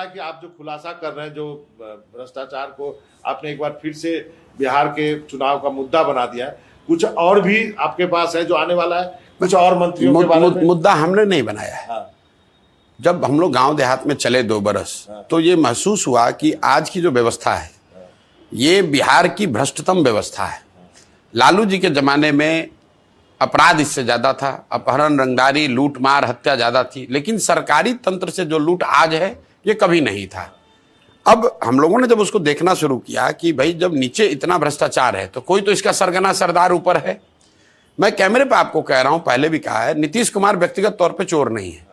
कि आप जो खुलासा कर रहे हैं, जो भ्रष्टाचार को आपने एक बार फिर से बिहार के चुनाव का मुद्दा बना दिया है, कुछ और भी आपके पास है जो आने वाला है, कुछ और मंत्रियों के बारे में? मुद्दा हमने नहीं बनाया है। हाँ। जब हम लोग गांव देहात में चले 2 बरस, हाँ। तो ये महसूस हुआ कि आज की जो व्यवस्था है, ये बिहार की भ्रष्टतम व्यवस्था है। लालू जी के जमाने में अपराध इससे ज्यादा था, अपहरण, रंगदारी, लूट मार, हत्या ज्यादा थी, लेकिन सरकारी तंत्र से जो लूट आज है ये कभी नहीं था। अब हम लोगों ने जब उसको देखना शुरू किया कि भाई जब नीचे इतना भ्रष्टाचार है तो कोई तो इसका सरगना सरदार ऊपर है। मैं कैमरे पे आपको कह रहा हूं, पहले भी कहा है, नीतीश कुमार व्यक्तिगत तौर पे चोर नहीं है।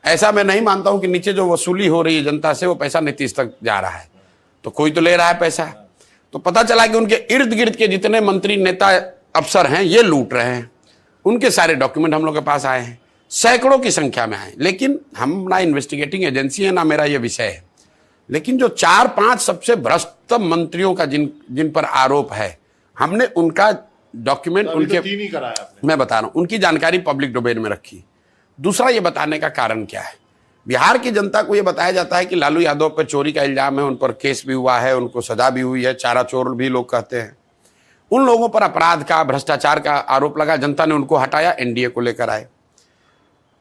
ऐसा मैं नहीं मानता हूं कि नीचे जो वसूली हो रही है जनता से वो पैसा नीतीश तक जा रहा है, तो कोई तो ले रहा है पैसा। तो पता चला कि उनके इर्द गिर्द के जितने मंत्री, नेता, अफसर हैं ये लूट रहे हैं। उनके सारे डॉक्यूमेंट हम लोग के पास आए हैं, सैकड़ों की संख्या में आए। लेकिन हम ना इन्वेस्टिगेटिंग एजेंसी है, ना मेरा ये विषय है। लेकिन जो 4-5 सबसे भ्रष्टतम मंत्रियों का जिन पर आरोप है, हमने उनका डॉक्यूमेंट, उनके 3 ही कराया आपने। मैं बता रहा हूं, उनकी जानकारी पब्लिक डोमेन में रखी। दूसरा, ये बताने का कारण क्या है, बिहार की जनता को ये बताया जाता है कि लालू यादव पर चोरी का इल्जाम है, उन पर केस भी हुआ है, उनको सजा भी हुई है, चारा चोर भी लोग कहते हैं। उन लोगों पर अपराध का, भ्रष्टाचार का आरोप लगा, जनता ने उनको हटाया, एनडीए को लेकर आए।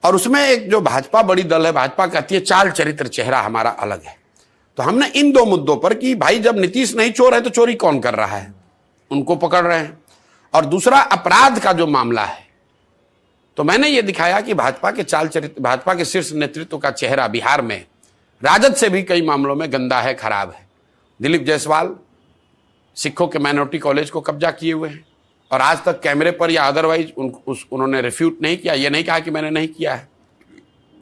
और उसमें एक जो भाजपा बड़ी दल है, भाजपा कहती है चाल चरित्र चेहरा हमारा अलग है। तो हमने इन 2 मुद्दों पर कि भाई जब नीतीश नहीं चोर है तो चोरी कौन कर रहा है, उनको पकड़ रहे हैं। और दूसरा, अपराध का जो मामला है, तो मैंने ये दिखाया कि भाजपा के चाल चरित्र, भाजपा के शीर्ष नेतृत्व का चेहरा बिहार में राजद से भी कई मामलों में गंदा है, खराब है। दिलीप जायसवाल सिखों के माइनॉरिटी कॉलेज को कब्जा किए हुए हैं, और आज तक कैमरे पर या अदरवाइज उन्होंने रिफ्यूट नहीं किया, ये नहीं कहा कि मैंने नहीं किया है।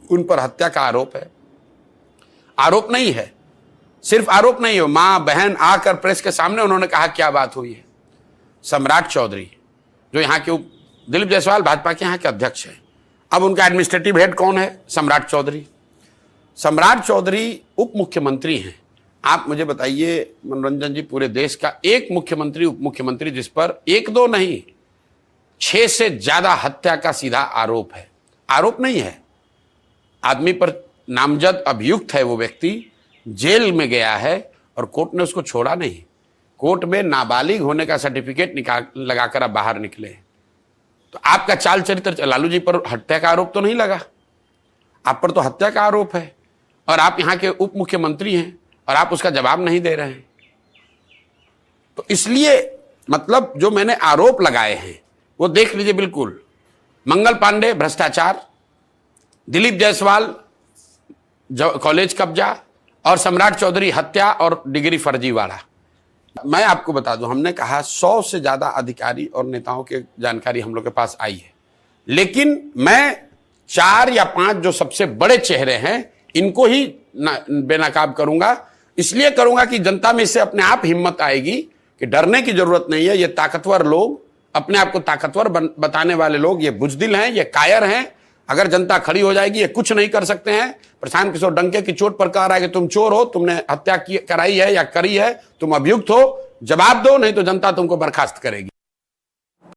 उन पर हत्या का आरोप है। आरोप नहीं है, सिर्फ आरोप नहीं है, मां बहन आकर प्रेस के सामने उन्होंने कहा क्या बात हुई है। सम्राट चौधरी जो यहाँ के दिलीप जायसवाल भाजपा के यहाँ के अध्यक्ष हैं, अब उनका एडमिनिस्ट्रेटिव हेड कौन है? सम्राट चौधरी। सम्राट चौधरी उप मुख्यमंत्री हैं। आप मुझे बताइए मनोरंजन जी, पूरे देश का एक मुख्यमंत्री, उप मुख्यमंत्री जिस पर 1-2 नहीं 6 से ज्यादा हत्या का सीधा आरोप है। आरोप नहीं है, आदमी पर नामजद अभियुक्त है, वो व्यक्ति जेल में गया है और कोर्ट ने उसको छोड़ा नहीं। कोर्ट में नाबालिग होने का सर्टिफिकेट लगाकर आप बाहर निकले। तो आपका चाल चरित्र, लालू जी पर हत्या का आरोप तो नहीं लगा, आप पर तो हत्या का आरोप है, और आप यहाँ के उप मुख्यमंत्री हैं और आप उसका जवाब नहीं दे रहे हैं। तो इसलिए मतलब जो मैंने आरोप लगाए हैं वो देख लीजिए बिल्कुल। मंगल पांडे भ्रष्टाचार, दिलीप जायसवाल कॉलेज कब्जा, और सम्राट चौधरी हत्या और डिग्री फर्जी वाला। मैं आपको बता दूं, हमने कहा 100 से ज्यादा अधिकारी और नेताओं की जानकारी हम लोग के पास आई है, लेकिन मैं 4 या 5 जो सबसे बड़े चेहरे हैं इनको ही बेनकाब करूंगा। इसलिए करूंगा कि जनता में इससे अपने आप हिम्मत आएगी कि डरने की जरूरत नहीं है। ये ताकतवर लोग, अपने आप को ताकतवर बताने वाले लोग, ये बुजदिल हैं, ये कायर हैं। अगर जनता खड़ी हो जाएगी, ये कुछ नहीं कर सकते हैं। प्रशांत किशोर डंके की चोट पर कह रहा है कि तुम चोर हो, तुमने हत्या कराई है या करी है, तुम अभियुक्त हो, जवाब दो, नहीं तो जनता तुमको बर्खास्त करेगी।